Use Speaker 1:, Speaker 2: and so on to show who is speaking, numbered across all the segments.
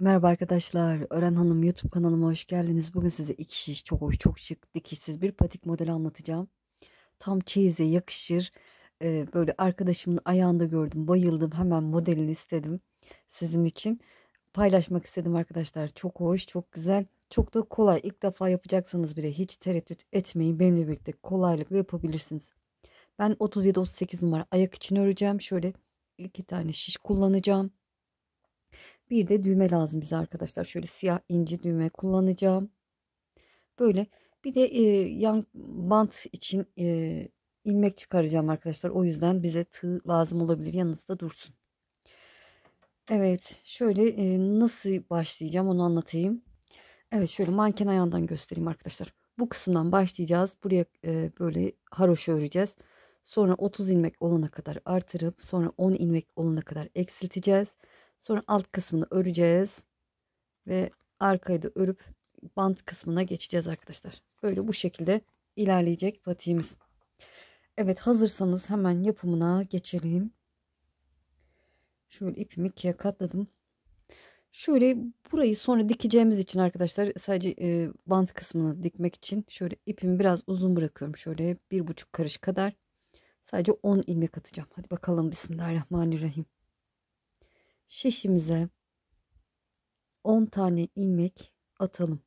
Speaker 1: Merhaba arkadaşlar. Ören Hanım YouTube kanalıma hoş geldiniz. Bugün size iki şiş çok hoş, çok şık, dikişsiz bir patik modeli anlatacağım. Tam çeyize yakışır. Böyle arkadaşımın ayağında gördüm, bayıldım. Hemen modelini istedim. Sizin için paylaşmak istedim arkadaşlar. Çok hoş, çok güzel, çok da kolay. İlk defa yapacaksanız bile hiç tereddüt etmeyin. Benimle birlikte kolaylıkla yapabilirsiniz. Ben 37-38 numara ayak için öreceğim. Şöyle iki tane şiş kullanacağım. Bir de düğme lazım bize arkadaşlar. Şöyle siyah inci düğme kullanacağım. Böyle bir de yan bant için ilmek çıkaracağım arkadaşlar. O yüzden bize tığ lazım olabilir. Yanınızda dursun. Evet, şöyle nasıl başlayacağım onu anlatayım. Evet, şöyle manken ayağından göstereyim arkadaşlar. Bu kısımdan başlayacağız. Buraya böyle haroşa öreceğiz. Sonra 30 ilmek olana kadar artırıp sonra 10 ilmek olana kadar eksilteceğiz. Sonra alt kısmını öreceğiz. Ve arkayı da örüp bant kısmına geçeceğiz arkadaşlar. Böyle bu şekilde ilerleyecek patiğimiz. Evet, hazırsanız hemen yapımına geçelim. Şöyle ipimi ikiye katladım. Şöyle burayı sonra dikeceğimiz için arkadaşlar sadece bant kısmını dikmek için şöyle ipimi biraz uzun bırakıyorum. Şöyle 1,5 karış kadar. Sadece 10 ilmek atacağım. Hadi bakalım, Bismillahirrahmanirrahim. Şişimize 10 tane ilmek atalım.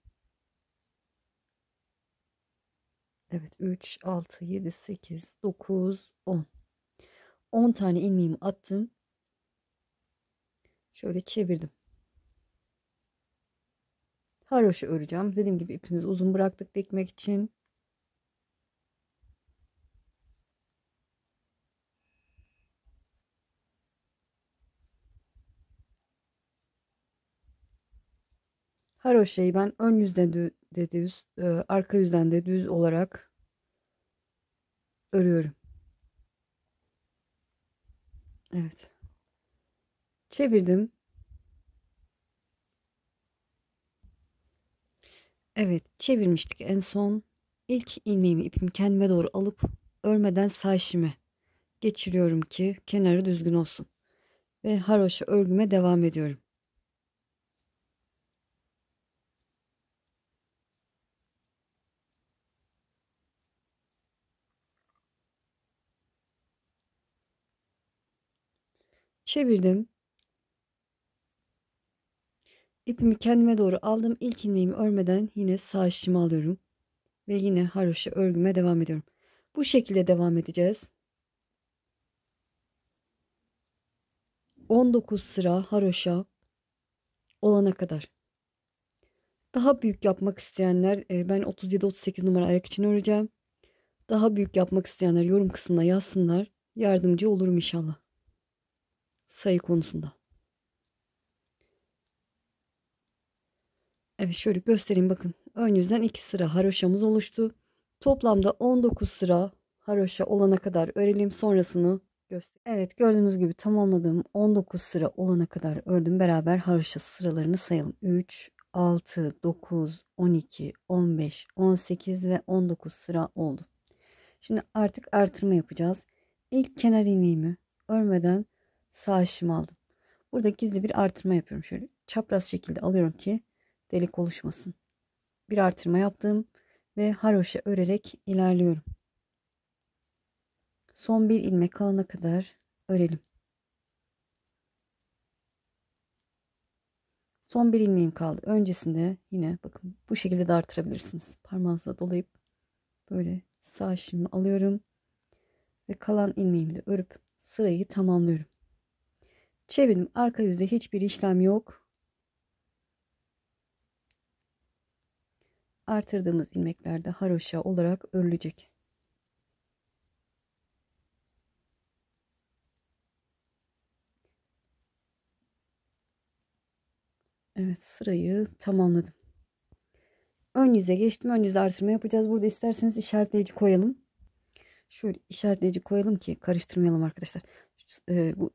Speaker 1: Evet, 3, 6, 7, 8, 9, 10. 10 tane ilmeğimi attım. Şöyle çevirdim. Haroşa öreceğim. Dediğim gibi ipimizi uzun bıraktık dikmek için. Haroşayı ben ön yüzden de düz, arka yüzden de düz olarak örüyorum. Evet. Çevirdim. Evet, çevirmiştik en son. İlk ilmeğimi ipimi kendime doğru alıp örmeden sağ işime geçiriyorum ki kenarı düzgün olsun. Ve haroşa örgüme devam ediyorum. Çevirdim. İpimi kendime doğru aldım. İlk ilmeğimi örmeden yine sağ işimi alıyorum. Ve yine haroşa örgüme devam ediyorum. Bu şekilde devam edeceğiz. 19 sıra haroşa olana kadar. Daha büyük yapmak isteyenler ben 37-38 numara ayak için öreceğim. Daha büyük yapmak isteyenler yorum kısmına yazsınlar. Yardımcı olurum inşallah. Sayı konusunda. Evet, şöyle göstereyim bakın. Ön yüzden 2 sıra haroşamız oluştu. Toplamda 19 sıra haroşa olana kadar örelim. Sonrasını göster. Evet, gördüğünüz gibi tamamladığım 19 sıra olana kadar ördüm. Beraber haroşa sıralarını sayalım. 3, 6, 9, 12, 15, 18 ve 19 sıra oldu. Şimdi artık artırma yapacağız. İlk kenar ilmeğimi örmeden sağ işimi aldım. Burada gizli bir artırma yapıyorum. Şöyle çapraz şekilde alıyorum ki delik oluşmasın. Bir artırma yaptım ve haroşa örerek ilerliyorum. Son bir ilmek kalana kadar örelim. Son bir ilmeğim kaldı. Öncesinde yine bakın bu şekilde de artırabilirsiniz. Parmağınızla dolayıp böyle sağ işimi alıyorum ve kalan ilmeğimi de örüp sırayı tamamlıyorum. Çevirdim. Arka yüzde hiçbir işlem yok. Artırdığımız ilmekler de haroşa olarak örülecek. Evet, sırayı tamamladım. Ön yüze geçtim. Ön yüzde artırma yapacağız. Burada isterseniz işaretleyici koyalım. Şöyle işaretleyici koyalım ki karıştırmayalım arkadaşlar. Bu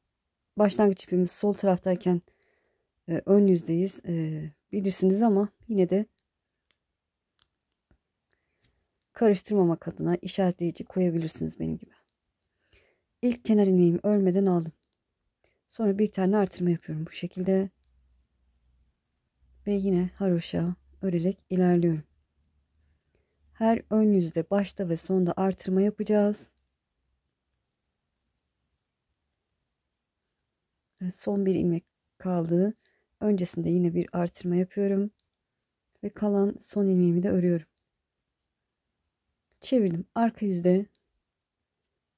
Speaker 1: başlangıç ipimiz sol taraftayken ön yüzdeyiz. Bilirsiniz ama yine de karıştırmamak adına işaretleyici koyabilirsiniz benim gibi. İlk kenar ilmeğimi örmeden aldım. Sonra bir tane artırma yapıyorum bu şekilde. Ve yine haroşa örerek ilerliyorum. Her ön yüzde başta ve sonda artırma yapacağız. Son bir ilmek kaldı. Öncesinde yine bir artırma yapıyorum. Ve kalan son ilmeğimi de örüyorum. Çevirdim. Arka yüzde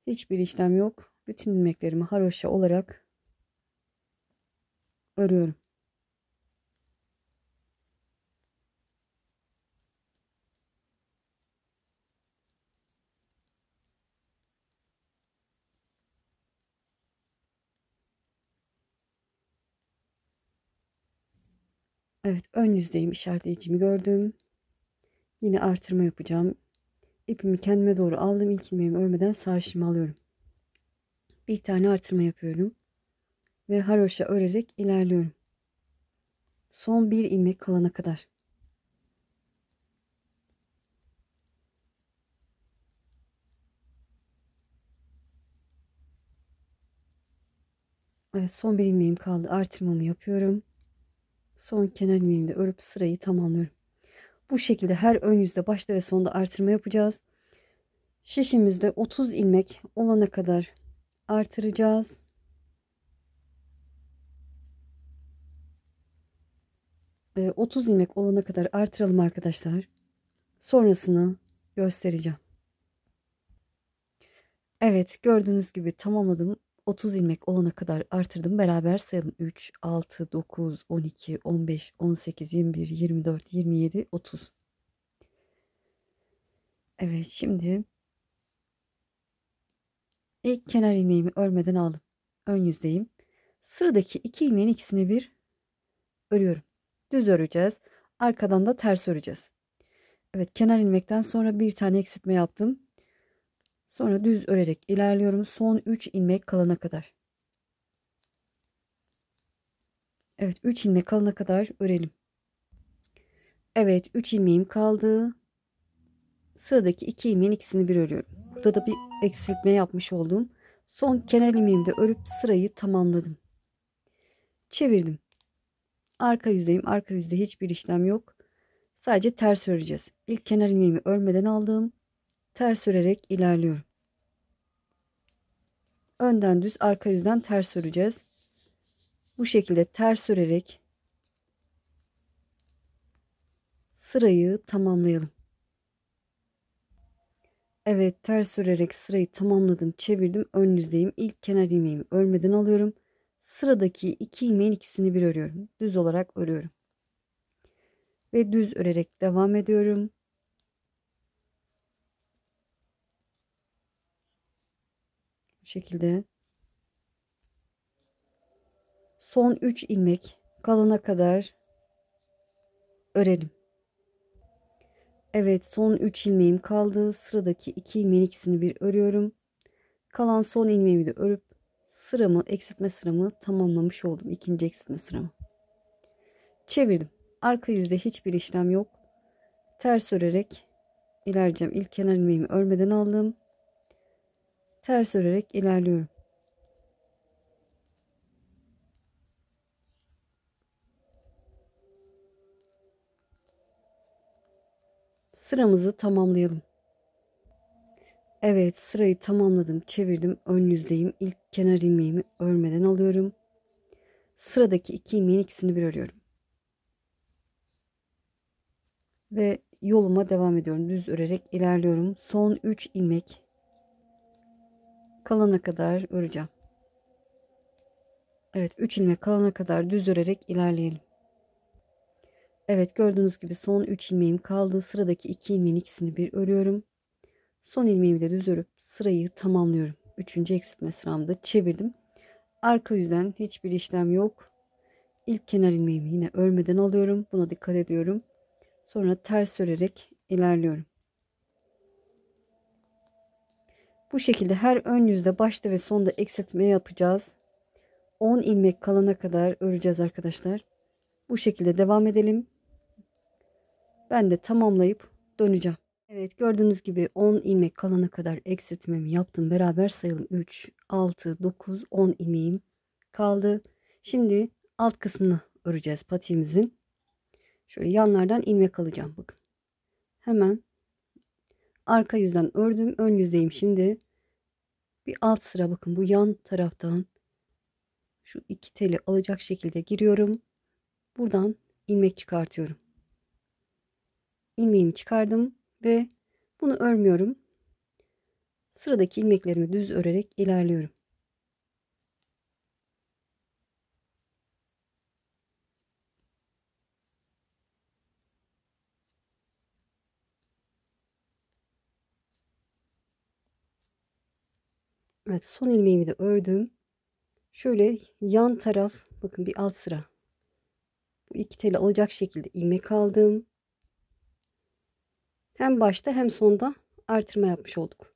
Speaker 1: hiçbir işlem yok. Bütün ilmeklerimi haroşa olarak örüyorum. Evet, ön yüzdeyim, işaretleyicimi gördüm. Yine artırma yapacağım. İpimi kendime doğru aldım. İlk ilmeğimi örmeden sağ işimi alıyorum. Bir tane artırma yapıyorum. Ve haroşa örerek ilerliyorum. Son bir ilmek kalana kadar. Evet, son bir ilmeğim kaldı. Artırmamı yapıyorum. Son kenar ilmeğimi de örüp sırayı tamamlıyorum. Bu şekilde her ön yüzde başta ve sonda artırma yapacağız. Şişimizde 30 ilmek olana kadar artıracağız. 30 ilmek olana kadar artıralım arkadaşlar. Sonrasını göstereceğim. Evet, gördüğünüz gibi tamamladım. 30 ilmek olana kadar artırdım. Beraber sayalım. 3, 6, 9, 12, 15, 18, 21, 24, 27, 30. Evet, şimdi ilk kenar ilmeğimi örmeden aldım. Ön yüzdeyim. Sıradaki iki ilmeğin ikisini bir örüyorum. Düz öreceğiz. Arkadan da ters öreceğiz. Evet, kenar ilmekten sonra bir tane eksiltme yaptım. Sonra düz örerek ilerliyorum. Son 3 ilmek kalana kadar. Evet, 3 ilmek kalana kadar örelim. Evet, 3 ilmeğim kaldı. Sıradaki 2 ilmeğin ikisini bir örüyorum. Burada da bir eksiltme yapmış oldum. Son kenar ilmeğimi de örüp sırayı tamamladım. Çevirdim. Arka yüzdeyim. Arka yüzde hiçbir işlem yok. Sadece ters öreceğiz. İlk kenar ilmeğimi örmeden aldım. Ters örerek ilerliyorum. Önden düz, arka yüzden ters öreceğiz. Bu şekilde ters örerek sırayı tamamlayalım. Evet, ters örerek sırayı tamamladım. Çevirdim. Ön yüzdeyim. İlk kenar ilmeğimi örmeden alıyorum. Sıradaki iki ilmeğin ikisini bir örüyorum. Düz olarak örüyorum. Ve düz örerek devam ediyorum. Bu şekilde. Son 3 ilmek kalana kadar örelim. Evet, son 3 ilmeğim kaldı. Sıradaki 2 ilmeğin ikisini bir örüyorum. Kalan son ilmeğimi de örüp sıramı, eksiltme sıramı tamamlamış oldum. İkinci eksiltme sıramı. Çevirdim. Arka yüzde hiçbir işlem yok. Ters örerek ilerleyeceğim. İlk kenar ilmeğimi örmeden aldım. Ters örerek ilerliyorum. Sıramızı tamamlayalım. Evet, sırayı tamamladım. Çevirdim. Ön yüzdeyim. İlk kenar ilmeğimi örmeden alıyorum. Sıradaki iki ilmeğin ikisini bir örüyorum. Ve yoluma devam ediyorum. Düz örerek ilerliyorum. Son 3 ilmek kalana kadar öreceğim. Evet, 3 ilmek kalana kadar düz örerek ilerleyelim. Evet, gördüğünüz gibi son 3 ilmeğim kaldı. Sıradaki 2 ilmeğin ikisini bir örüyorum. Son ilmeğimi de düz örüp sırayı tamamlıyorum. Üçüncü eksiltme sıramda çevirdim. Arka yüzden hiçbir işlem yok. İlk kenar ilmeğimi yine örmeden alıyorum. Buna dikkat ediyorum. Sonra ters örerek ilerliyorum. Bu şekilde her ön yüzde başta ve sonda eksiltme yapacağız. 10 ilmek kalana kadar öreceğiz arkadaşlar. Bu şekilde devam edelim. Ben de tamamlayıp döneceğim. Evet, gördüğünüz gibi 10 ilmek kalana kadar eksiltmemi yaptım. Beraber sayalım. 3, 6, 9, 10 ilmeğim kaldı. Şimdi alt kısmını öreceğiz patiğimizin. Şöyle yanlardan ilmek alacağım. Bakın. Hemen arka yüzden ördüm. Ön yüzdeyim şimdi. Bir alt sıra bakın bu yan taraftan şu iki teli alacak şekilde giriyorum. Buradan ilmek çıkartıyorum. İlmeğimi çıkardım ve bunu örmüyorum. Sıradaki ilmeklerimi düz örerek ilerliyorum. Evet, son ilmeğimi de ördüm. Şöyle yan taraf bakın bir alt sıra. Bu iki teli alacak şekilde ilmek aldım. Hem başta hem sonda artırma yapmış olduk.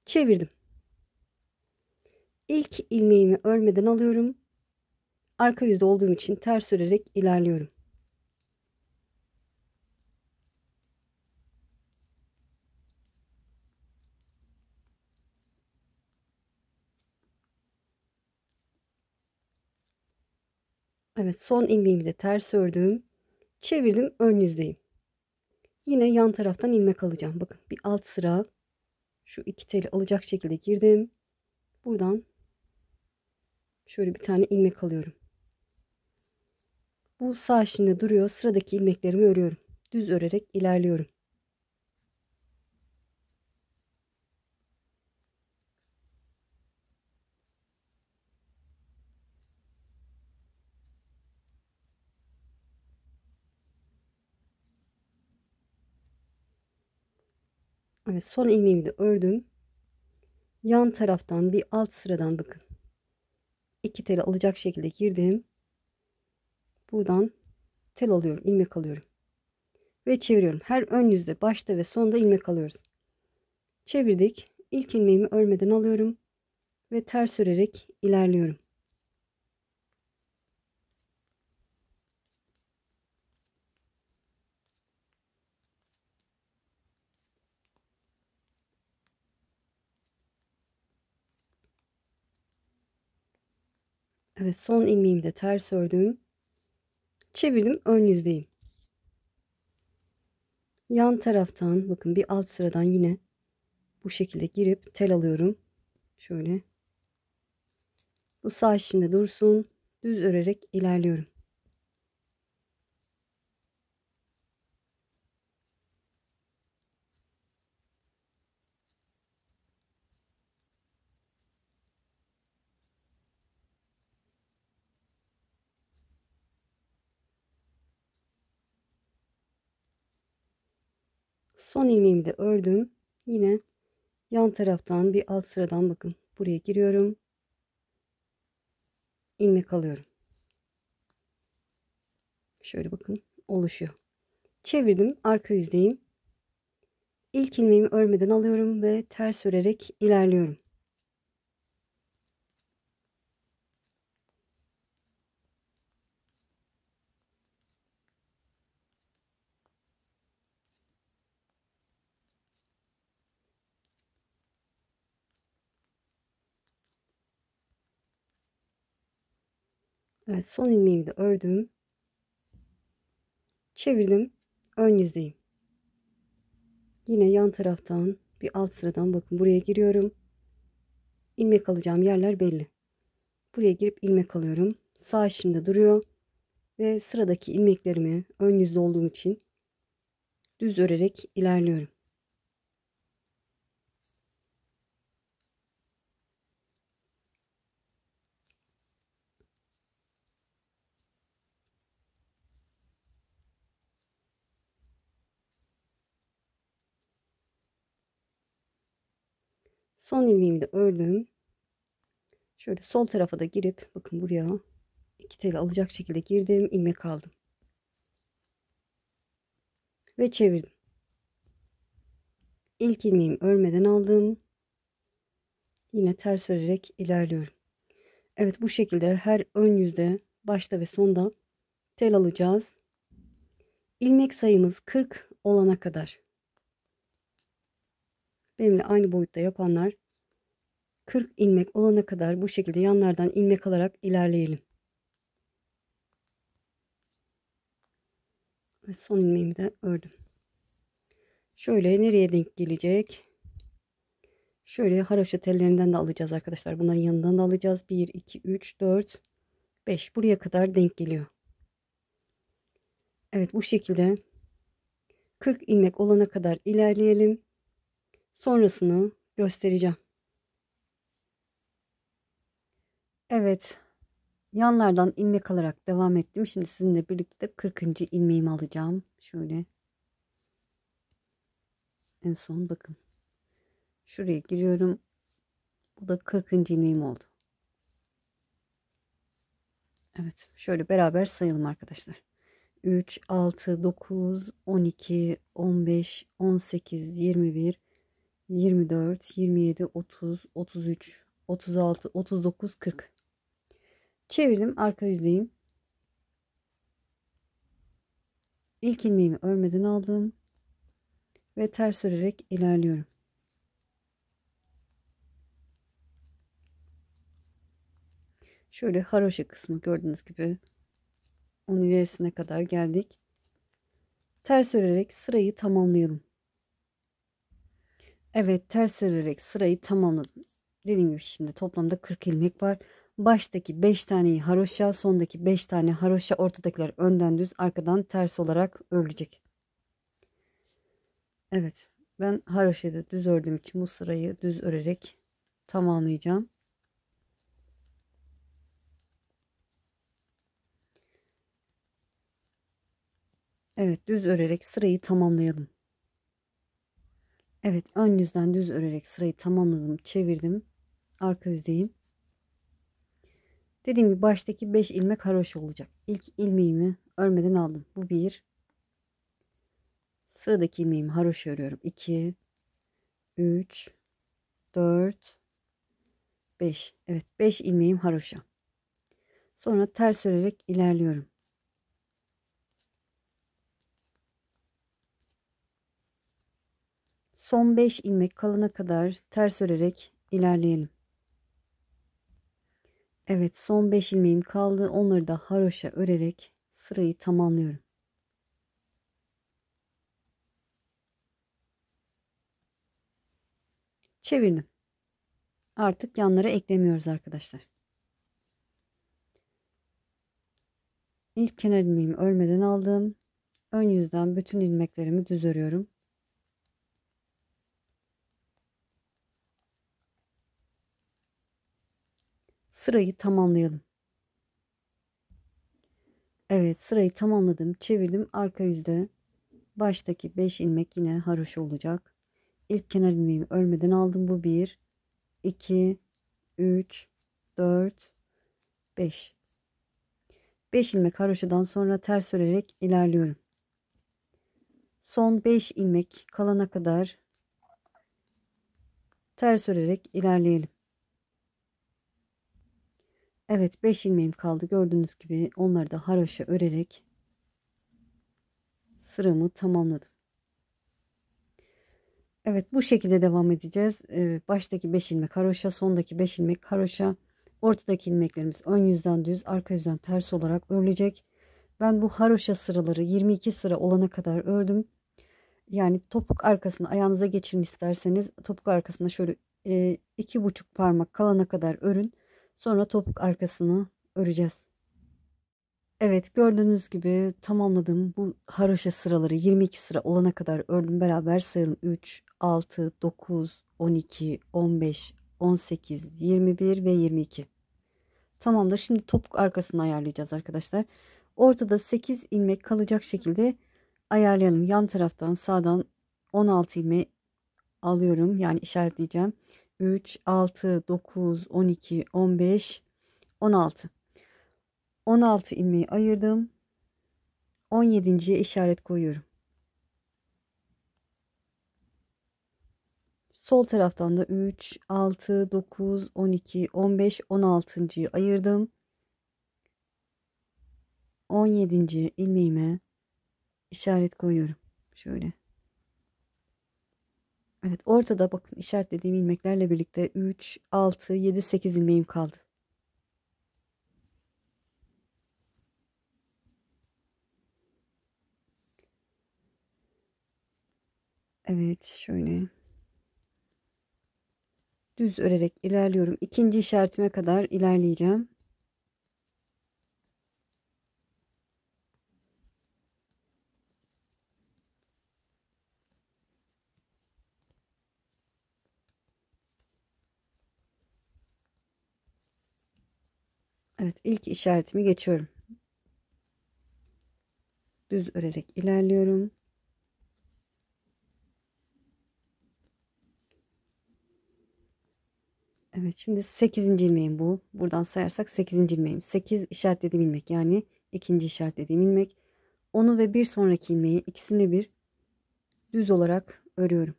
Speaker 1: Çevirdim. İlk ilmeğimi örmeden alıyorum. Arka yüzde olduğum için ters örerek ilerliyorum. Evet, son ilmeğimi de ters ördüm. Çevirdim, ön yüzdeyim. Yine yan taraftan ilmek alacağım. Bakın bir alt sıra şu iki teli alacak şekilde girdim. Buradan şöyle bir tane ilmek alıyorum. Bu sağ şimdi duruyor. Sıradaki ilmeklerimi örüyorum. Düz örerek ilerliyorum. Evet, son ilmeğimi de ördüm. Yan taraftan bir alt sıradan bakın. İki teli alacak şekilde girdim. Buradan tel alıyorum, ilmek alıyorum. Ve çeviriyorum. Her ön yüzde başta ve sonda ilmek alıyoruz. Çevirdik. İlk ilmeğimi örmeden alıyorum ve ters örerek ilerliyorum. Evet, son ilmeğimi de ters ördüm. Çevirdim, ön yüzdeyim. Yan taraftan bakın bir alt sıradan yine bu şekilde girip tel alıyorum. Şöyle. Bu sağ şimdi dursun. Düz örerek ilerliyorum. Son ilmeğimi de ördüm. Yine yan taraftan bir alt sıradan bakın. Buraya giriyorum. İlmek alıyorum. Şöyle bakın oluşuyor. Çevirdim. Arka yüzdeyim. İlk ilmeğimi örmeden alıyorum ve ters örerek ilerliyorum. Evet, son ilmeğimi de ördüm. Çevirdim. Ön yüzdeyim. Yine yan taraftan bir alt sıradan bakın buraya giriyorum. İlmek alacağım yerler belli. Buraya girip ilmek alıyorum. Sağ şimdi duruyor ve sıradaki ilmeklerimi ön yüzde olduğum için düz örerek ilerliyorum. Son ilmeğimi de ördüm. Şöyle sol tarafa da girip bakın buraya iki tel alacak şekilde girdim, ilmek aldım ve çevirdim. İlk ilmeğimi örmeden aldım. Yine ters örerek ilerliyorum. Evet, bu şekilde her ön yüzde başta ve sonda tel alacağız. İlmek sayımız 40 olana kadar. Benimle aynı boyutta yapanlar 40 ilmek olana kadar bu şekilde yanlardan ilmek alarak ilerleyelim.
Speaker 2: Ve son ilmeğimi de ördüm. Şöyle nereye denk gelecek? Şöyle haroşa tellerinden de alacağız arkadaşlar. Bunların yanından da alacağız. 1, 2, 3, 4, 5. Buraya kadar denk geliyor. Evet, bu şekilde 40 ilmek olana kadar ilerleyelim. Sonrasını göstereceğim.
Speaker 1: Evet, yanlardan ilmek alarak devam ettim. Şimdi sizinle birlikte 40. ilmeğimi alacağım. Şöyle en son bakın. Şuraya giriyorum. Bu da 40. ilmeğim oldu. Evet, şöyle beraber sayalım arkadaşlar. 3, 6, 9, 12, 15, 18, 21, 24, 27, 30, 33, 36, 39, 40. Çevirdim, arka yüzdeyim. İlk ilmeğimi örmeden aldım ve ters örerek ilerliyorum. Şöyle haroşa kısmı gördüğünüz gibi onun ilerisine kadar geldik. Ters örerek sırayı tamamlayalım. Evet, ters örerek sırayı tamamladım. Dediğim gibi şimdi toplamda 40 ilmek var. Baştaki 5 taneyi haroşa, sondaki 5 tane haroşa, ortadakiler önden düz, arkadan ters olarak örülecek. Evet, ben haroşada düz ördüğüm için bu sırayı düz örerek tamamlayacağım. Evet, düz örerek sırayı tamamlayalım. Evet, ön yüzden düz örerek sırayı tamamladım, çevirdim. Arka yüzdeyim. Dediğim gibi baştaki 5 ilmek haroşa olacak. İlk ilmeğimi örmeden aldım. Bu bir. Sıradaki ilmeğimi haroşa örüyorum. 2, 3, 4, 5. Evet, 5 ilmeğim haroşa. Sonra ters örerek ilerliyorum. Son 5 ilmek kalana kadar ters örerek ilerleyelim. Evet, son 5 ilmeğim kaldı. Onları da haroşa örerek sırayı tamamlıyorum. Çevirdim. Artık yanlara eklemiyoruz arkadaşlar. İlk kenar ilmeğimi örmeden aldım. Ön yüzden bütün ilmeklerimi düz örüyorum. Sırayı tamamlayalım. Evet, sırayı tamamladım. Çevirdim. Arka yüzde baştaki 5 ilmek yine haroşa olacak. İlk kenar ilmeğimi örmeden aldım. Bu 1, 2, 3, 4, 5. 5 ilmek haroşadan sonra ters örerek ilerliyorum. Son 5 ilmek kalana kadar ters örerek ilerleyelim. Evet, 5 ilmeğim kaldı. Gördüğünüz gibi onları da haroşa örerek sıramı tamamladım. Evet, bu şekilde devam edeceğiz. Baştaki 5 ilmek haroşa, sondaki 5 ilmek haroşa, ortadaki ilmeklerimiz ön yüzden düz, arka yüzden ters olarak örülecek. Ben bu haroşa sıraları 22 sıra olana kadar ördüm. Yani topuk arkasına ayağınıza geçirin isterseniz topuk arkasına şöyle 2,5 parmak kalana kadar örün. Sonra topuk arkasını öreceğiz. Evet, gördüğünüz gibi tamamladım. Bu haroşa sıraları 22 sıra olana kadar ördüm. Beraber sayalım. 3, 6, 9, 12, 15, 18, 21 ve 22. Tamamdır. Şimdi topuk arkasını ayarlayacağız arkadaşlar. Ortada 8 ilmek kalacak şekilde ayarlayalım. Yan taraftan sağdan 16 ilmeği alıyorum. Yani işaretleyeceğim. 3, 6, 9, 12, 15, 16. 16 ilmeği ayırdım. 17.'ye işaret koyuyorum. Sol taraftan da 3, 6, 9, 12, 15, 16.'yı ayırdım. 17. ilmeğime işaret koyuyorum. Şöyle. Evet, ortada bakın işaretlediğim ilmeklerle birlikte 3, 6, 7, 8 ilmeğim kaldı.
Speaker 2: Evet, şöyle düz örerek ilerliyorum. İkinci işaretime kadar ilerleyeceğim. Evet, ilk işaretimi geçiyorum. Düz örerek ilerliyorum. Evet, şimdi 8. ilmeğim bu. Buradan sayarsak 8. ilmeğim. 8 işaretlediğim ilmek, yani ikinci işaretlediğim ilmek. Onu ve bir sonraki ilmeği, ikisini bir düz olarak örüyorum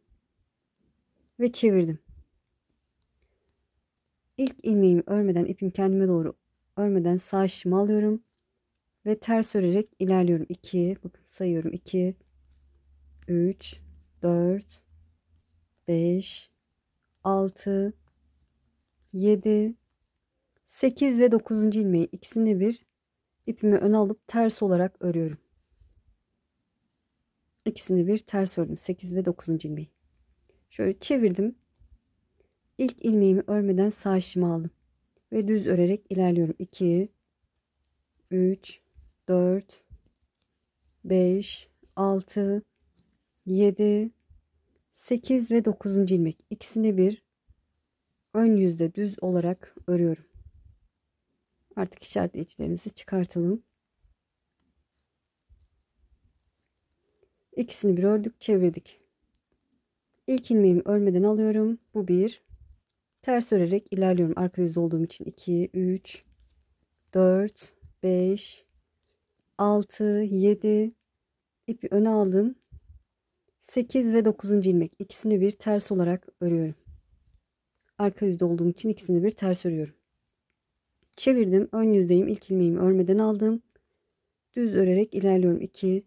Speaker 2: ve çevirdim. İlk ilmeğimi örmeden, ipim kendime doğru örmeden sağ şişimi alıyorum ve ters örerek ilerliyorum. 2, bakın sayıyorum: 2, 3, 4, 5, 6, 7, 8 ve 9. ilmeği, ikisini bir ipimi öne alıp ters olarak örüyorum. İkisini bir ters ördüm. 8 ve 9. ilmeği. Şöyle çevirdim. İlk ilmeğimi örmeden sağ şişimi aldım ve düz örerek ilerliyorum. 2, 3, 4, 5, 6, 7, 8 ve 9. ilmek. İkisini bir ön yüzde düz olarak örüyorum. Artık işaretleyicilerimizi çıkartalım. İkisini bir ördük, çevirdik. İlk ilmeğimi örmeden alıyorum. Bu bir. Ters örerek ilerliyorum. Arka yüzde olduğum için 2, 3, 4, 5, 6, 7. İpi öne aldım. 8 ve 9. ilmek. İkisini bir ters olarak örüyorum. Arka yüzde olduğum için ikisini bir ters örüyorum. Çevirdim. Ön yüzdeyim. İlk ilmeğimi örmeden aldım. Düz örerek ilerliyorum. 2,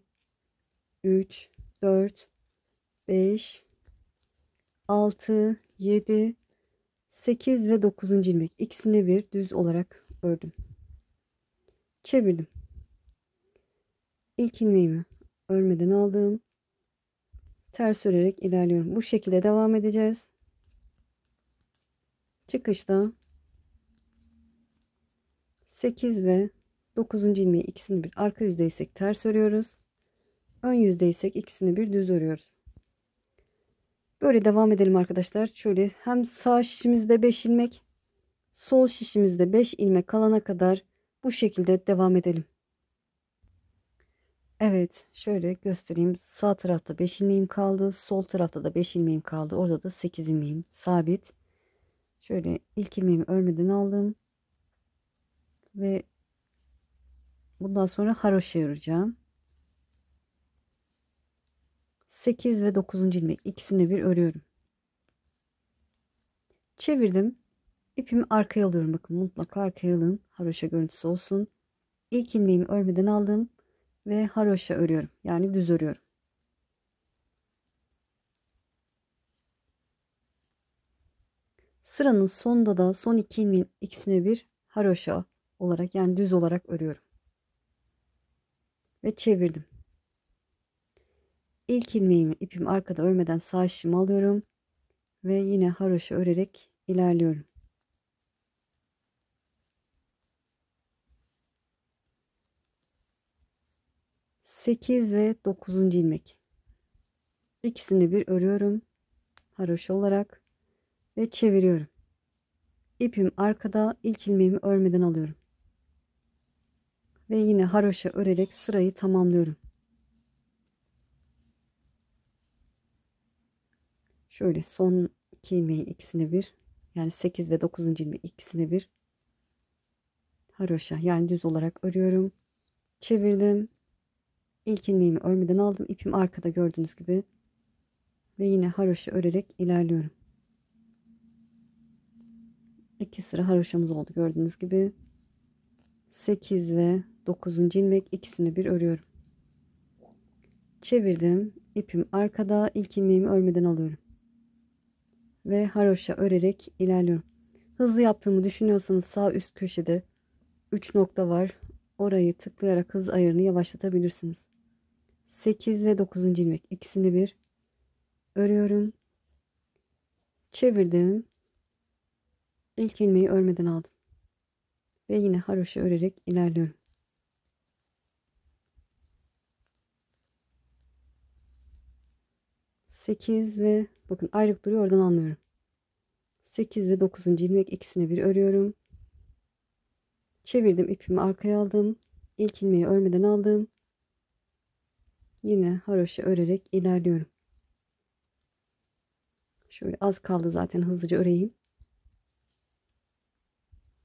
Speaker 2: 3, 4, 5, 6, 7, 8 ve 9. ilmek. İkisini bir düz olarak ördüm. Çevirdim. İlk ilmeğimi örmeden aldım. Ters örerek ilerliyorum. Bu şekilde devam edeceğiz. Çıkışta 8 ve 9. ilmeği, ikisini bir arka yüzdeysek ters örüyoruz. Ön yüzdeysek ikisini bir düz örüyoruz. Böyle devam edelim arkadaşlar. Şöyle hem sağ şişimizde 5 ilmek, sol şişimizde 5 ilmek kalana kadar bu şekilde devam edelim. Evet, şöyle göstereyim. Sağ tarafta 5 ilmeğim kaldı. Sol tarafta da 5 ilmeğim kaldı. Orada da 8 ilmeğim sabit. Şöyle ilk ilmeğimi örmeden aldım. Ve bundan sonra haroşa öreceğim. 8 ve 9. ilmek, ikisini bir örüyorum. Çevirdim. İpimi arkaya alıyorum. Bakın, mutlaka arkaya alın. Haroşa görüntüsü olsun. İlk ilmeğimi örmeden aldım ve haroşa örüyorum. Yani düz örüyorum. Sıranın sonunda da son 2 ilmeğin ikisine bir haroşa olarak, yani düz olarak örüyorum. Ve çevirdim. İlk ilmeğimi ipim arkada örmeden sağ şişimi alıyorum ve yine haroşa örerek ilerliyorum. 8 ve 9. ilmek. İkisini bir örüyorum haroşa olarak ve çeviriyorum. İpim arkada, ilk ilmeğimi örmeden alıyorum. Ve yine haroşa örerek sırayı tamamlıyorum. Şöyle son 2 ilmeği ikisini bir, yani 8 ve 9. ilmeği ikisini bir haroşa, yani düz olarak örüyorum. Çevirdim. İlk ilmeğimi örmeden aldım. İpim arkada gördüğünüz gibi. Ve yine haroşa örerek ilerliyorum. 2 sıra haroşamız oldu gördüğünüz gibi. 8 ve 9. ilmek, ikisini bir örüyorum. Çevirdim. İpim arkada, ilk ilmeğimi örmeden alıyorum. Ve haroşa örerek ilerliyorum. Hızlı yaptığımı düşünüyorsanız sağ üst köşede 3 nokta var. Orayı tıklayarak hız ayarını yavaşlatabilirsiniz. 8 ve 9. ilmek, ikisini bir örüyorum. Çevirdim. İlk ilmeği örmeden aldım. Ve yine haroşa örerek ilerliyorum. 8 ve bakın ayrık duruyor, oradan anlıyorum. 8 ve 9. ilmek, ikisini bir örüyorum. Çevirdim, ipimi arkaya aldım. İlk ilmeği örmeden aldım. Yine haroşa örerek ilerliyorum. Şöyle az kaldı zaten, hızlıca öreyim.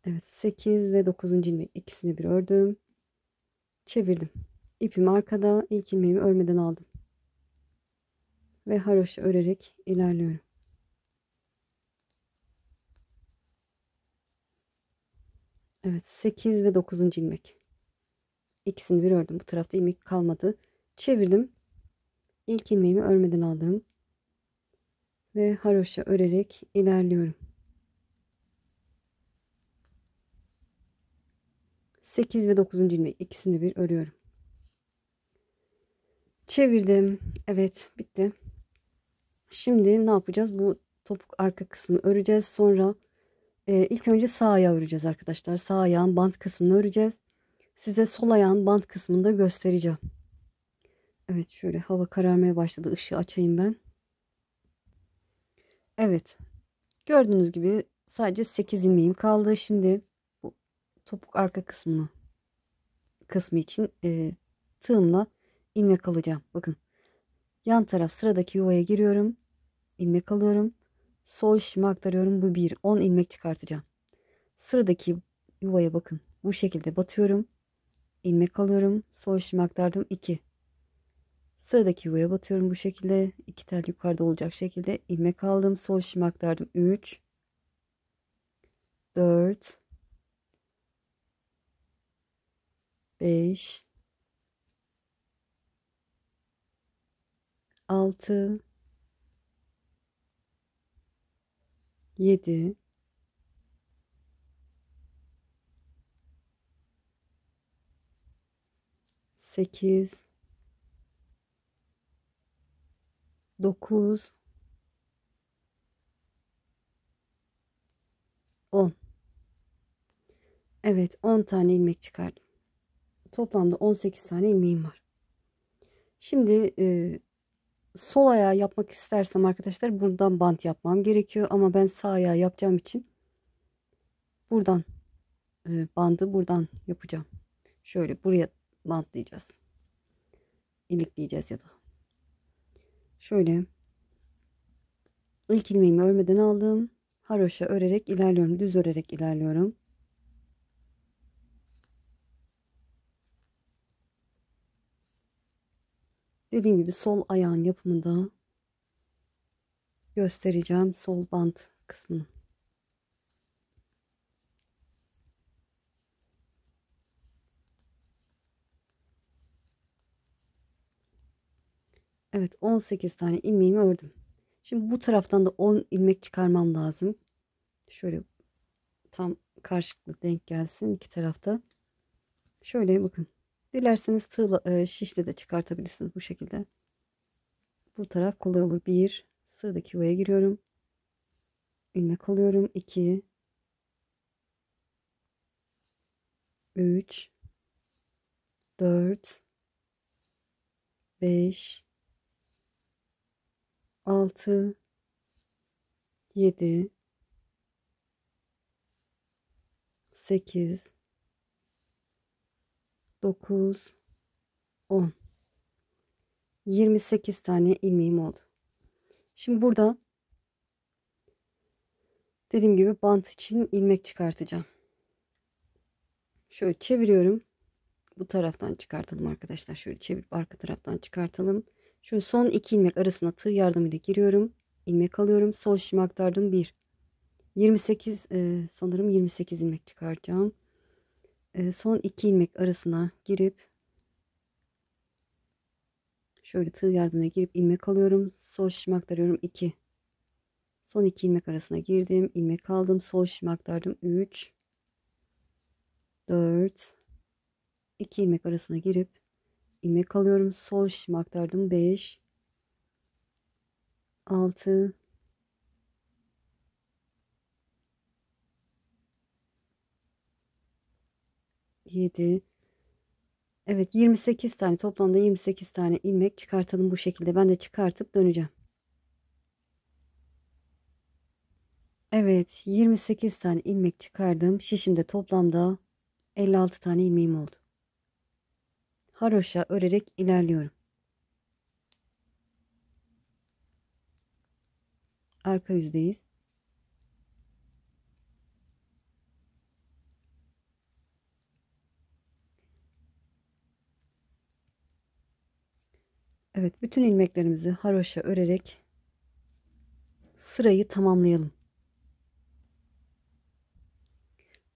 Speaker 2: Evet, 8 ve 9. ilmek, ikisini bir ördüm. Çevirdim. İpim arkada, ilk ilmeğimi örmeden aldım. Ve haroşa örerek ilerliyorum. Evet, 8 ve 9. ilmek. İkisini bir ördüm. Bu tarafta ilmek kalmadı. Çevirdim. İlk ilmeğimi örmeden aldım. Ve haroşa örerek ilerliyorum. 8 ve 9. ilmek, ikisini bir örüyorum. Çevirdim. Evet, bitti. Şimdi ne yapacağız? Bu topuk arka kısmını öreceğiz. Sonra ilk önce sağ ayağı öreceğiz arkadaşlar. Sağ ayağın bant kısmını öreceğiz. Size sol ayağın bant kısmını da göstereceğim. Evet, şöyle hava kararmaya başladı. Işığı açayım ben. Evet. Gördüğünüz gibi sadece 8 ilmeğim kaldı. Şimdi bu topuk arka kısmı için tığımla ilmek alacağım. Bakın. Yan taraf sıradaki yuvaya giriyorum. İlmek alıyorum. Sol şişime aktarıyorum. Bu 1. 10 ilmek çıkartacağım. Sıradaki yuvaya bakın. Bu şekilde batıyorum. İlmek alıyorum. Sol şişime aktardım. 2. Sıradaki yuvaya batıyorum bu şekilde. 2 tel yukarıda olacak şekilde ilmek aldım. Sol şişime aktardım. 3, 4, 5, 6, 7, 8, 9, 10. Evet, 10 tane ilmek çıkardım. Toplamda 18 tane ilmeğim var. Şimdi sol ayağı yapmak istersem arkadaşlar buradan bant yapmam gerekiyor. Ama ben sağ ayağı yapacağım için buradan bandı buradan yapacağım. Şöyle buraya bantlayacağız. İlikleyeceğiz ya da. Şöyle ilk ilmeğimi örmeden aldım. Haroşa örerek ilerliyorum. Düz örerek ilerliyorum. Dediğim gibi sol ayağın yapımında göstereceğim, sol bant kısmını. Evet, 18 tane ilmeğimi ördüm. Şimdi bu taraftan da 10 ilmek çıkarmam lazım. Şöyle tam karşılıklı denk gelsin iki tarafta. Şöyle bakın. Dilerseniz tığla, şişle de çıkartabilirsiniz bu şekilde. Bu taraf kolay olur. 1, sıradaki yuvaya giriyorum. İlmek alıyorum. 2, 3, 4, 5, 6, 7, 8, 9, 10. 28 tane ilmeğim oldu. Şimdi burada dediğim gibi bant için ilmek çıkartacağım. Şöyle çeviriyorum. Bu taraftan çıkartalım arkadaşlar. Şöyle çevirip arka taraftan çıkartalım. Şöyle son 2 ilmek arasına tığ yardımıyla giriyorum. İlmek alıyorum. Sol şişime aktardım. 1. 28 sanırım 28 ilmek çıkaracağım. Son 2 ilmek arasına girip şöyle tığ yardımıyla girip ilmek alıyorum. Sol şişime aktarıyorum. 2. Son 2 ilmek arasına girdim. İlmek aldım. Sol şişime aktardım. 3, 4, 2 ilmek arasına girip ilmek alıyorum. Sol şişime aktardım. 5, 6, 7. Evet, 28 tane, toplamda 28 tane ilmek çıkartalım bu şekilde. Ben de çıkartıp döneceğim. Evet, 28 tane ilmek çıkardım. Şişimde toplamda 56 tane ilmeğim oldu. Haroşa örerek ilerliyorum. Arka yüzdeyiz. Evet, bütün ilmeklerimizi haroşa örerek sırayı tamamlayalım.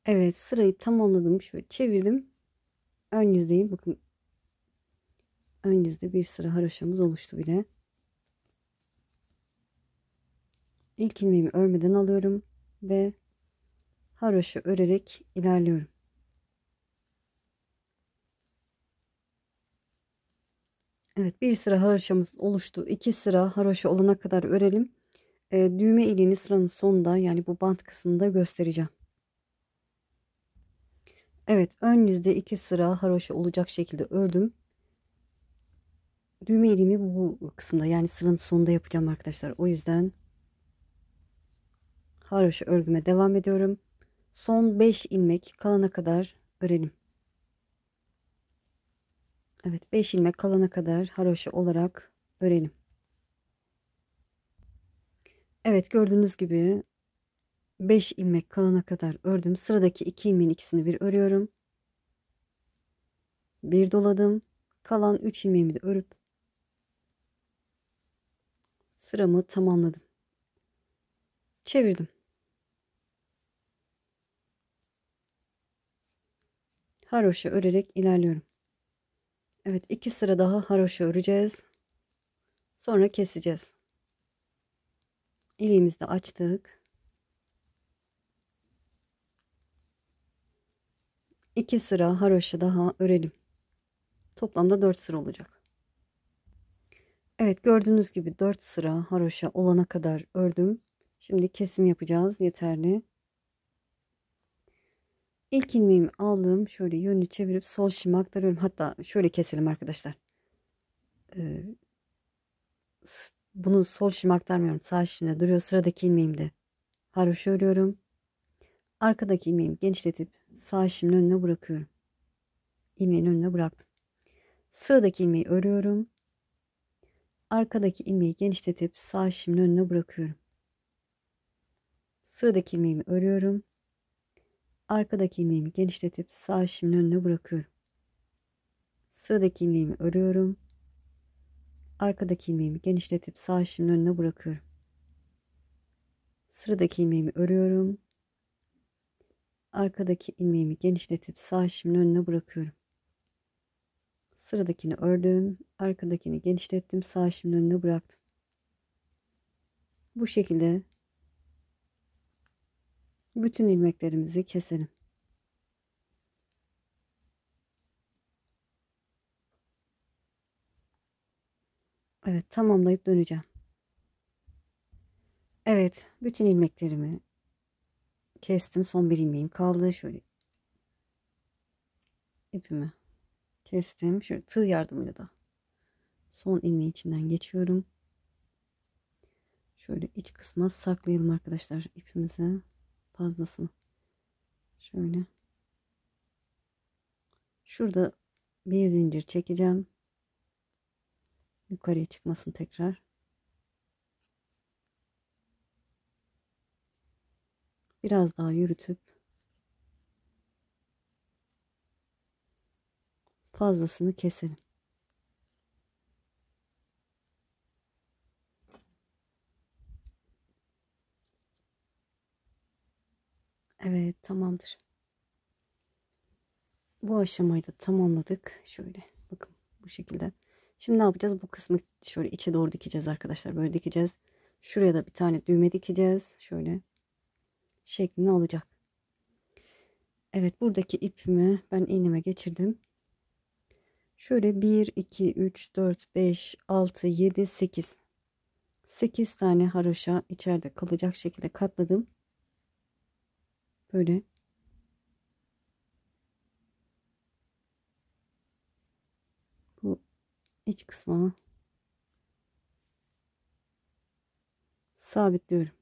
Speaker 2: Evet, sırayı tamamladım. Şöyle çevirdim. Ön yüzdeyim. Bakın, ön yüzde bir sıra haroşamız oluştu bile. İlk ilmeğimi örmeden alıyorum ve haroşa örerek ilerliyorum. Evet, bir sıra haroşamız oluştu. 2 sıra haroşa olana kadar örelim. Düğme iliğini sıranın sonunda, yani bu bant kısmında göstereceğim. Evet, ön yüzde 2 sıra haroşa olacak şekilde ördüm. Düğme iliğimi bu kısımda, yani sıranın sonunda yapacağım arkadaşlar. O yüzden haroşa örgüme devam ediyorum. Son 5 ilmek kalana kadar örelim. Evet, 5 ilmek kalana kadar haroşa olarak örelim. Evet, gördüğünüz gibi 5 ilmek kalana kadar ördüm. Sıradaki 2 ilmeğin ikisini bir örüyorum. Bir doladım. Kalan 3 ilmeğimi de örüp sıramı tamamladım. Çevirdim. Haroşa örerek ilerliyorum. Evet, 2 sıra daha haroşa öreceğiz. Sonra keseceğiz. İliğimizi de açtık. 2 sıra haroşa daha örelim. Toplamda 4 sıra olacak. Evet, gördüğünüz gibi 4 sıra haroşa olana kadar ördüm. Şimdi kesim yapacağız. Yeterli. İlk ilmeğimi aldım. Şöyle yönünü çevirip sol şişime aktarıyorum. Hatta şöyle keselim arkadaşlar. Ee, Bunu sol şişime aktarmıyorum. Sağ şişimde duruyor. Sıradaki ilmeğimi de haroşa örüyorum. Arkadaki ilmeğimi genişletip sağ şişimin önüne bırakıyorum. İlmeğin önüne bıraktım. Sıradaki ilmeği örüyorum. Arkadaki ilmeği genişletip sağ şişimin önüne bırakıyorum. Sıradaki ilmeğimi örüyorum. Arkadaki ilmeğimi genişletip sağ şişimin önüne bırakıyorum. Sıradaki ilmeğimi örüyorum. Arkadaki ilmeğimi genişletip sağ şişimin önüne bırakıyorum. Sıradaki ilmeğimi örüyorum. Arkadaki ilmeğimi genişletip sağ şişimin önüne bırakıyorum. Sıradakini ördüm. Arkadakini genişlettim. Sağ şişimin önüne bıraktım. Bu şekilde bütün ilmeklerimizi keselim. Evet, tamamlayıp döneceğim. Evet, bütün ilmeklerimi kestim. Son bir ilmeğim kaldı. Şöyle ipimi kestim. Şöyle tığ yardımıyla da son ilmeğin içinden geçiyorum. Şöyle iç kısma saklayalım arkadaşlar ipimizi, fazlasını. Şöyle. Şurada bir zincir çekeceğim. Yukarıya çıkmasın tekrar. Biraz daha yürütüp fazlasını keselim. Evet, tamamdır. Bu aşamayı da tamamladık. Şöyle bakın, bu şekilde. Şimdi ne yapacağız? Bu kısmı şöyle içe doğru dikeceğiz arkadaşlar. Böyle dikeceğiz. Şuraya da bir tane düğme dikeceğiz. Şöyle şeklini alacak. Evet, buradaki ipimi ben iğneme geçirdim. Şöyle 1, 2, 3, 4, 5, 6, 7, 8. 8 tane haroşa içeride kalacak şekilde katladım. Böyle bu iç kısmı sabitliyorum.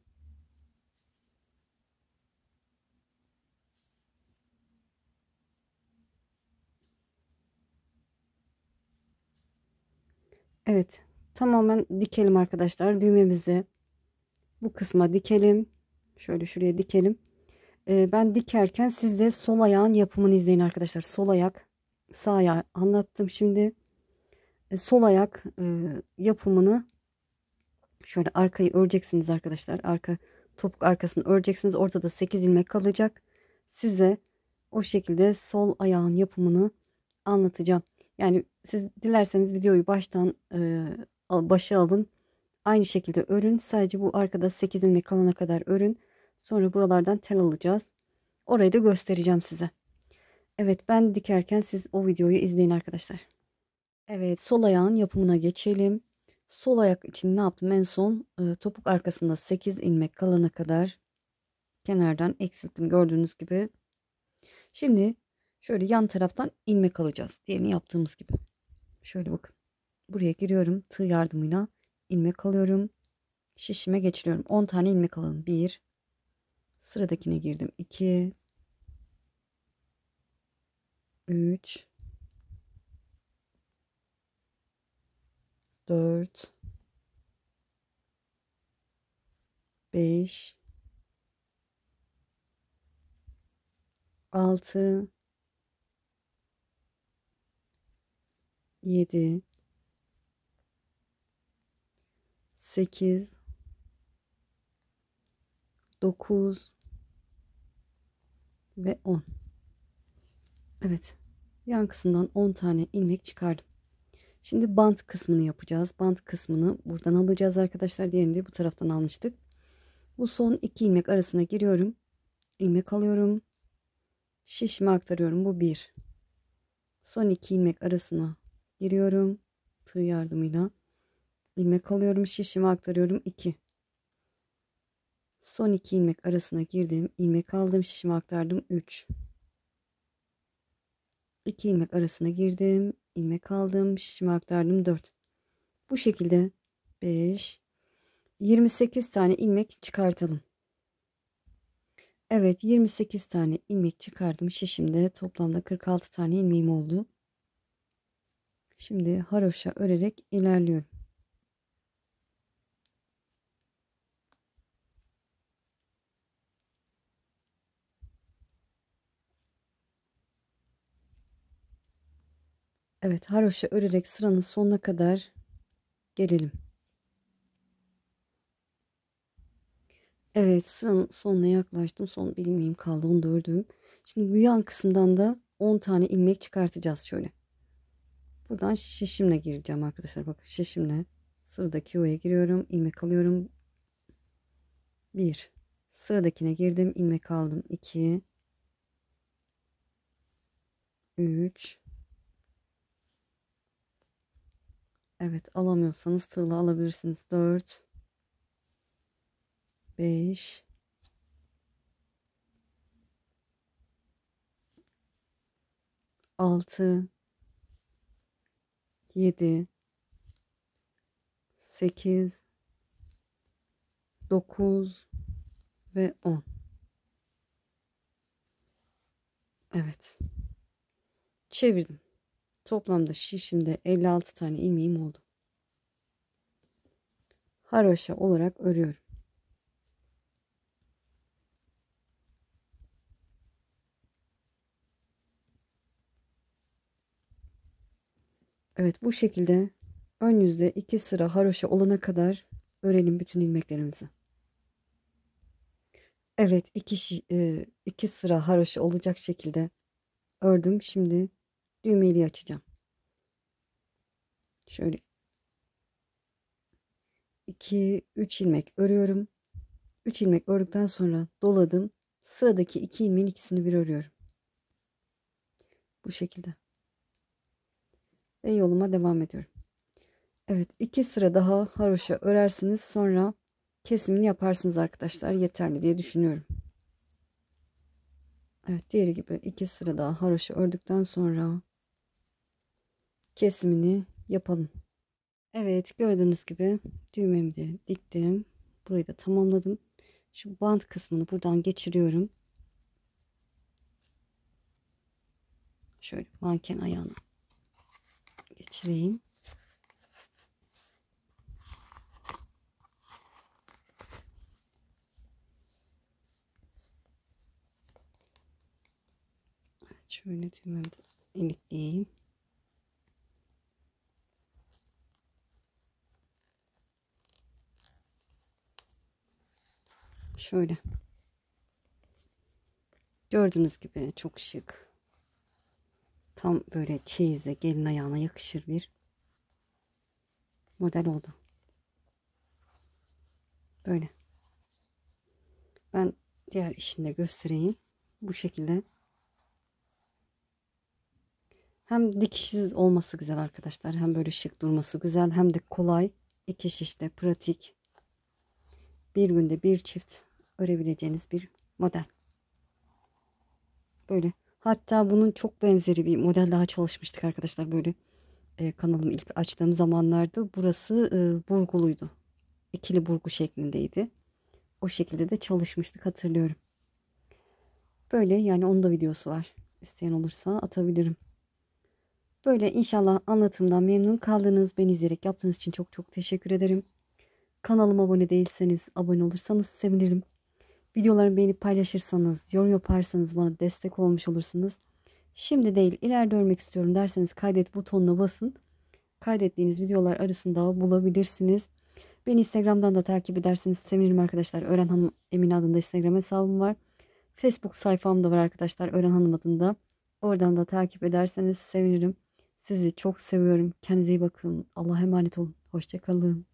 Speaker 2: Evet, tamamen dikelim arkadaşlar. Düğmemizi bu kısma dikelim. Şöyle şuraya dikelim. Ben dikerken siz de sol ayağın yapımını izleyin arkadaşlar. Sol ayak, sağ ayağı anlattım şimdi. Sol ayak yapımını şöyle arkayı öreceksiniz arkadaşlar. Arka topuk arkasını öreceksiniz. Ortada 8 ilmek kalacak. Size o şekilde sol ayağın yapımını anlatacağım. Yani siz dilerseniz videoyu baştan başa alın. Aynı şekilde örün. Sadece bu arkada 8 ilmek kalana kadar örün. Sonra buralardan tel alacağız. Orayı da göstereceğim size. Evet, ben dikerken siz o videoyu izleyin arkadaşlar. Evet, sol ayağın yapımına geçelim. Sol ayak için ne yaptım? En son topuk arkasında 8 ilmek kalana kadar kenardan eksilttim gördüğünüz gibi. Şimdi şöyle yan taraftan ilmek alacağız. Diğerini yaptığımız gibi. Şöyle bakın. Buraya giriyorum. Tığ yardımıyla ilmek alıyorum. Şişime geçiriyorum. 10 tane ilmek alalım. 1. Sıradakine girdim. 2. 3. 4. 5. 6. 7. 8. 9 ve 10. Evet. Yan kısımdan 10 tane ilmek çıkardım. Şimdi bant kısmını yapacağız. Bant kısmını buradan alacağız arkadaşlar. Diğerini de bu taraftan almıştık. Bu son 2 ilmek arasına giriyorum. İlmek alıyorum. Şişime aktarıyorum. Bu 1. Son 2 ilmek arasına giriyorum. Tığ yardımıyla. İlmek alıyorum. Şişime aktarıyorum. 2. Son 2 ilmek arasına girdim. İlmek aldım. Şişime aktardım. 3. 2 ilmek arasına girdim. İlmek aldım. Şişime aktardım. 4. Bu şekilde 5, 28 tane ilmek çıkartalım. Evet, 28 tane ilmek çıkardım. Şişimde toplamda 46 tane ilmeğim oldu. Şimdi haroşa örerek ilerliyorum. Evet, haroşa örerek sıranın sonuna kadar gelelim. Evet, sıranın sonuna yaklaştım. Son bir ilmeğim kaldı. Onu da ördüm. Şimdi bu yan kısımdan da 10 tane ilmek çıkartacağız şöyle. Buradan şişimle gireceğim arkadaşlar. Bakın şişimle sıradaki yuvaya giriyorum. İlmek alıyorum. 1. Sıradakine girdim. İlmek aldım. 2. 3. Evet, alamıyorsanız tığla alabilirsiniz. 4. 5. 6. 7. 8. 9 ve 10. Evet. Çevirdim. Toplamda şişimde 56 tane ilmeğim oldu. Haroşa olarak örüyorum. Evet, bu şekilde ön yüzde 2 sıra haroşa olana kadar örelim bütün ilmeklerimizi. Evet, 2 sıra haroşa olacak şekilde ördüm. Şimdi düğmeli açacağım. Şöyle 2 3 ilmek örüyorum. 3 ilmek ördükten sonra doladım. Sıradaki 2 ilmeğin ikisini bir örüyorum. Bu şekilde. Ve yoluma devam ediyorum. Evet, 2 sıra daha haroşa örersiniz. Sonra kesimini yaparsınız arkadaşlar. Yeterli diye düşünüyorum. Evet, diğeri gibi 2 sıra daha haroşa ördükten sonra kesimini yapalım. Evet, gördüğünüz gibi düğmemi de diktim. Burayı da tamamladım. Şu bant kısmını buradan geçiriyorum. Şöyle manken ayağını geçireyim. Evet, şöyle düğmemi de ilikleyeyim. Şöyle. Gördüğünüz gibi çok şık. Tam böyle çeyize, gelin ayağına yakışır bir model oldu. Böyle. Ben diğer işini de göstereyim. Bu şekilde. Hem dikişsiz olması güzel arkadaşlar. Hem böyle şık durması güzel. Hem de kolay. İki şişte pratik. Bir günde bir çift örebileceğiniz bir model. Böyle. Hatta bunun çok benzeri bir model daha çalışmıştık arkadaşlar. Böyle kanalımı ilk açtığım zamanlarda burası burguluydu. İkili burgu şeklindeydi. O şekilde de çalışmıştık, hatırlıyorum. Böyle yani onun da videosu var. İsteyen olursa atabilirim. Böyle inşallah anlatımdan memnun kaldınız. Beni izleyerek yaptığınız için çok çok teşekkür ederim. Kanalıma abone değilseniz abone olursanız sevinirim. Videolarımı beğenip paylaşırsanız, yorum yaparsanız bana destek olmuş olursunuz. Şimdi değil, ileride örmek istiyorum derseniz kaydet butonuna basın. Kaydettiğiniz videolar arasında bulabilirsiniz. Beni Instagram'dan da takip ederseniz sevinirim arkadaşlar. Ören Hanım Emine adında Instagram hesabım var. Facebook sayfam da var arkadaşlar. Ören Hanım adında. Oradan da takip ederseniz sevinirim. Sizi çok seviyorum. Kendinize iyi bakın. Allah'a emanet olun. Hoşça kalın.